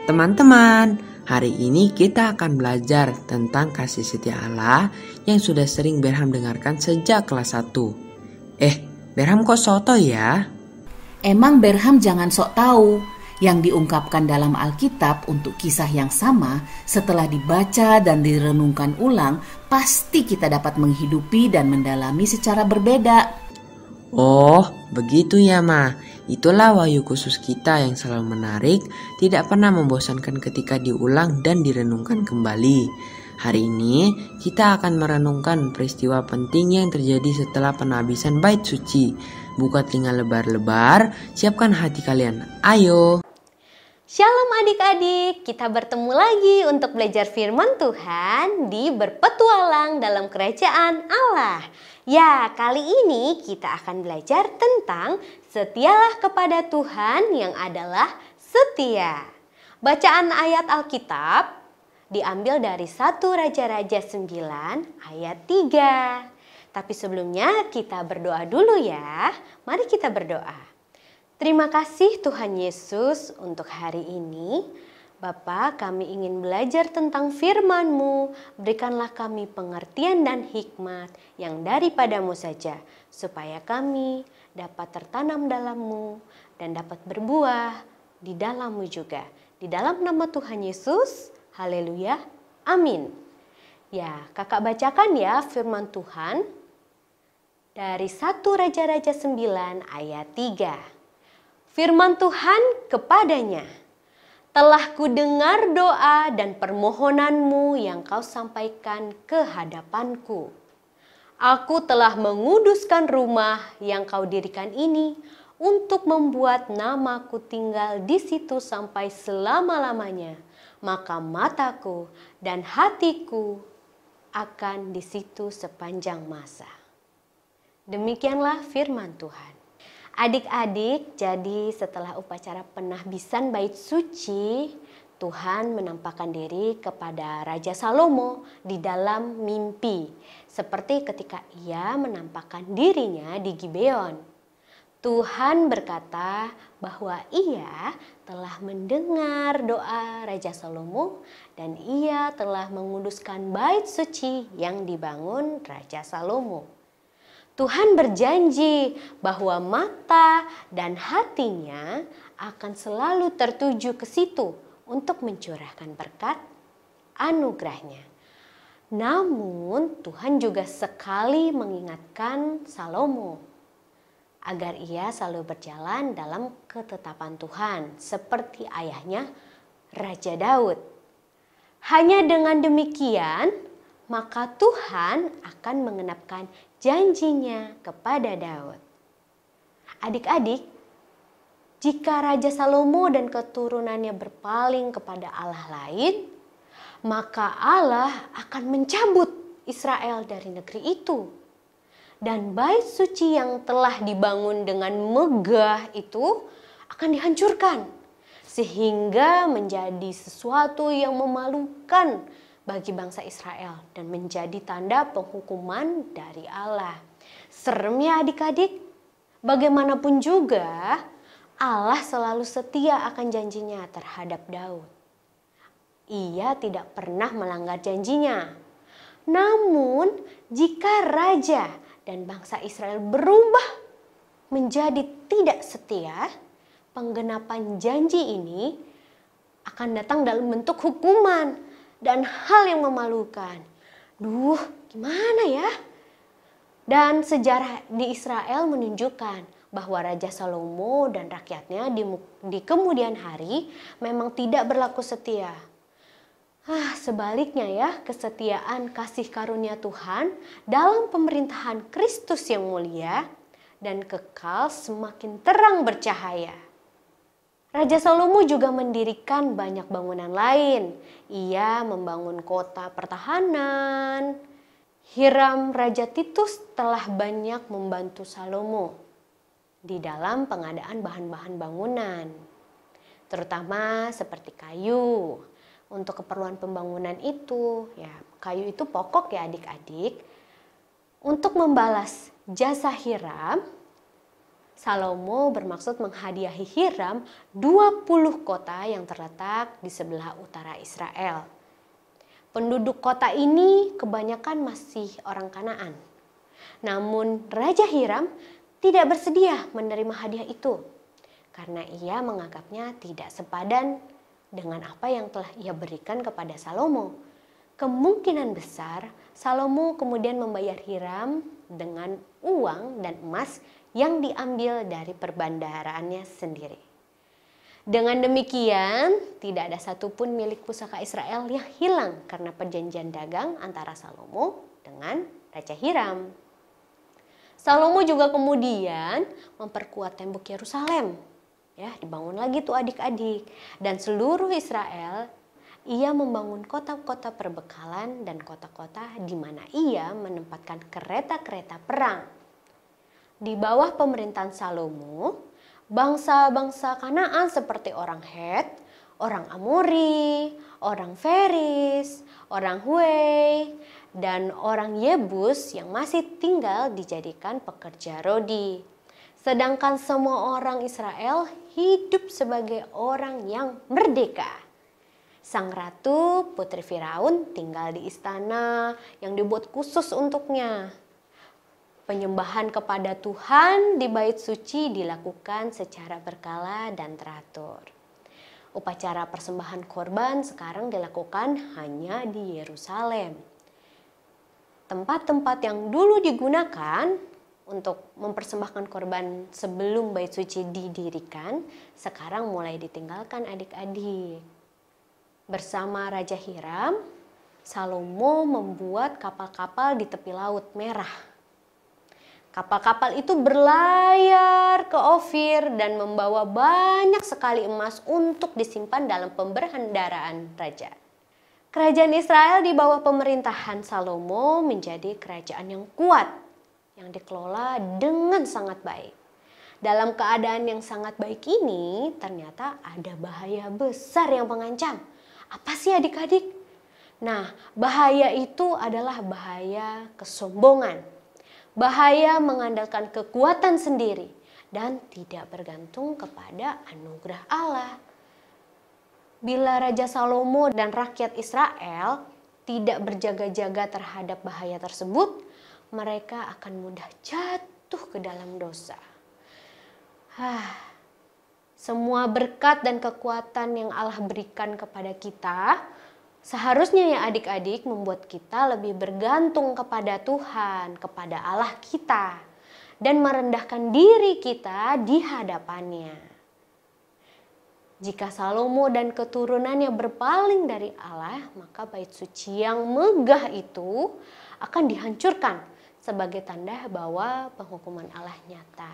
Teman-teman, hari ini kita akan belajar tentang kasih setia Allah yang sudah sering Berham dengarkan sejak kelas 1. Berham kok soto ya? Emang Berham jangan sok tahu. Yang diungkapkan dalam Alkitab untuk kisah yang sama setelah dibaca dan direnungkan ulang, pasti kita dapat menghidupi dan mendalami secara berbeda. Oh, begitu ya Ma. Itulah wahyu khusus kita yang selalu menarik, tidak pernah membosankan ketika diulang dan direnungkan kembali. Hari ini kita akan merenungkan peristiwa penting yang terjadi setelah penghabisan bait suci. Buka telinga lebar-lebar, siapkan hati kalian. Ayo! Shalom adik-adik, kita bertemu lagi untuk belajar firman Tuhan di Berpetualang dalam Kerajaan Allah. Ya, kali ini kita akan belajar tentang setialah kepada Tuhan yang adalah setia. Bacaan ayat Alkitab diambil dari 1 Raja-Raja 9 ayat 3. Tapi sebelumnya kita berdoa dulu ya. Mari kita berdoa. Terima kasih Tuhan Yesus untuk hari ini. Bapa, kami ingin belajar tentang firman-Mu. Berikanlah kami pengertian dan hikmat yang daripadamu saja, supaya kami dapat tertanam dalam-Mu dan dapat berbuah di dalam-Mu juga. Di dalam nama Tuhan Yesus, haleluya, amin. Ya, kakak bacakan ya firman Tuhan dari 1 Raja-Raja 9 ayat 3. Firman Tuhan kepadanya, telah kudengar doa dan permohonanmu yang kau sampaikan ke hadapanku. Aku telah menguduskan rumah yang kau dirikan ini untuk membuat namaku tinggal di situ sampai selama-lamanya. Maka mataku dan hatiku akan di situ sepanjang masa. Demikianlah firman Tuhan. Adik-adik, jadi setelah upacara penahbisan bait suci, Tuhan menampakkan diri kepada Raja Salomo di dalam mimpi. Seperti ketika ia menampakkan dirinya di Gibeon. Tuhan berkata bahwa ia telah mendengar doa Raja Salomo dan ia telah menguduskan bait suci yang dibangun Raja Salomo. Tuhan berjanji bahwa mata dan hatinya akan selalu tertuju ke situ untuk mencurahkan berkat anugerahnya. Namun Tuhan juga sekali mengingatkan Salomo agar ia selalu berjalan dalam ketetapan Tuhan seperti ayahnya Raja Daud. Hanya dengan demikian maka Tuhan akan mengenapkan janjinya kepada Daud. Adik-adik, jika Raja Salomo dan keturunannya berpaling kepada Allah lain, maka Allah akan mencabut Israel dari negeri itu. Dan bait suci yang telah dibangun dengan megah itu akan dihancurkan, sehingga menjadi sesuatu yang memalukan bagi bangsa Israel dan menjadi tanda penghukuman dari Allah. Serem ya adik-adik? Bagaimanapun juga Allah selalu setia akan janjinya terhadap Daud. Ia tidak pernah melanggar janjinya. Namun jika raja dan bangsa Israel berubah menjadi tidak setia, penggenapan janji ini akan datang dalam bentuk hukuman dan hal yang memalukan. Gimana ya? Dan sejarah di Israel menunjukkan bahwa Raja Salomo dan rakyatnya di kemudian hari memang tidak berlaku setia. Sebaliknya ya, kesetiaan kasih karunia Tuhan dalam pemerintahan Kristus yang mulia dan kekal semakin terang bercahaya. Raja Salomo juga mendirikan banyak bangunan lain. Ia membangun kota pertahanan. Hiram Raja Titus telah banyak membantu Salomo di dalam pengadaan bahan-bahan bangunan, terutama seperti kayu. Untuk keperluan pembangunan itu, ya kayu itu pokok ya adik-adik. Untuk membalas jasa Hiram, Salomo bermaksud menghadiahi Hiram 20 kota yang terletak di sebelah utara Israel. Penduduk kota ini kebanyakan masih orang Kanaan. Namun Raja Hiram tidak bersedia menerima hadiah itu karena ia menganggapnya tidak sepadan dengan apa yang telah ia berikan kepada Salomo. Kemungkinan besar Salomo kemudian membayar Hiram dengan uang dan emas yang diambil dari perbandaraannya sendiri. Dengan demikian, tidak ada satupun milik pusaka Israel yang hilang karena perjanjian dagang antara Salomo dengan Raja Hiram. Salomo juga kemudian memperkuat tembok Yerusalem. Ya, dibangun lagi tuh adik-adik. Dan seluruh Israel, ia membangun kota-kota perbekalan dan kota-kota di mana ia menempatkan kereta-kereta perang. Di bawah pemerintahan Salomo, bangsa-bangsa Kanaan seperti orang Het, orang Amori, orang Feris, orang Huwei, dan orang Yebus yang masih tinggal dijadikan pekerja rodi. Sedangkan semua orang Israel hidup sebagai orang yang merdeka. Sang ratu, putri Firaun, tinggal di istana yang dibuat khusus untuknya. Penyembahan kepada Tuhan di bait suci dilakukan secara berkala dan teratur. Upacara persembahan korban sekarang dilakukan hanya di Yerusalem. Tempat-tempat yang dulu digunakan untuk mempersembahkan korban sebelum bait suci didirikan, sekarang mulai ditinggalkan adik-adik. Bersama Raja Hiram, Salomo membuat kapal-kapal di tepi Laut Merah. Kapal-kapal itu berlayar ke Ofir dan membawa banyak sekali emas untuk disimpan dalam pemberhendaraan raja. Kerajaan Israel di bawah pemerintahan Salomo menjadi kerajaan yang kuat, yang dikelola dengan sangat baik. Dalam keadaan yang sangat baik ini, ternyata ada bahaya besar yang mengancam. Apa sih adik-adik? Nah, bahaya itu adalah bahaya kesombongan. Bahaya mengandalkan kekuatan sendiri dan tidak bergantung kepada anugerah Allah. Bila Raja Salomo dan rakyat Israel tidak berjaga-jaga terhadap bahaya tersebut, mereka akan mudah jatuh ke dalam dosa. Semua berkat dan kekuatan yang Allah berikan kepada kita seharusnya ya adik-adik membuat kita lebih bergantung kepada Tuhan, kepada Allah kita, dan merendahkan diri kita di hadapannya. Jika Salomo dan keturunannya berpaling dari Allah, maka bait suci yang megah itu akan dihancurkan sebagai tanda bahwa penghukuman Allah nyata.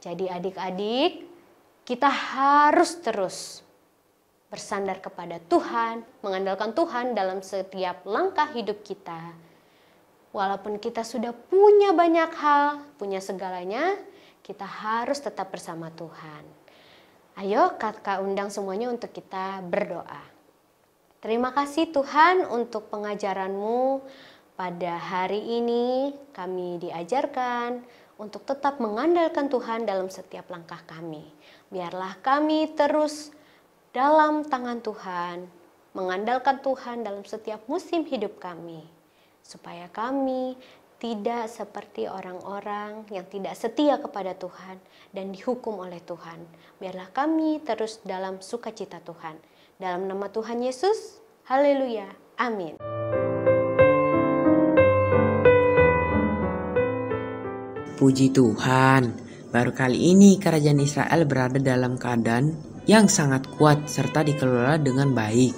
Jadi adik-adik, kita harus terus bersandar kepada Tuhan, mengandalkan Tuhan dalam setiap langkah hidup kita. Walaupun kita sudah punya banyak hal, punya segalanya, kita harus tetap bersama Tuhan. Ayo kakak undang semuanya untuk kita berdoa. Terima kasih Tuhan untuk pengajaran-Mu. Pada hari ini kami diajarkan untuk tetap mengandalkan Tuhan dalam setiap langkah kami. Biarlah kami terus dalam tangan Tuhan, mengandalkan Tuhan dalam setiap musim hidup kami, supaya kami tidak seperti orang-orang yang tidak setia kepada Tuhan dan dihukum oleh Tuhan. Biarlah kami terus dalam sukacita Tuhan. Dalam nama Tuhan Yesus, haleluya, amin. Puji Tuhan, baru kali ini kerajaan Israel berada dalam keadaan yang sangat kuat serta dikelola dengan baik.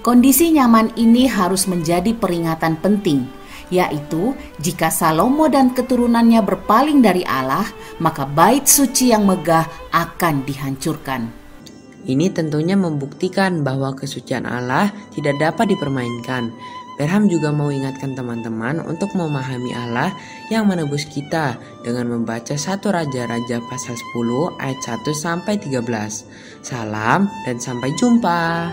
Kondisi nyaman ini harus menjadi peringatan penting, yaitu jika Salomo dan keturunannya berpaling dari Allah, maka bait suci yang megah akan dihancurkan. Ini tentunya membuktikan bahwa kesucian Allah tidak dapat dipermainkan. Berham juga mau ingatkan teman-teman untuk memahami Allah yang menebus kita dengan membaca 1 Raja-Raja pasal 10 ayat 1-13. Salam dan sampai jumpa.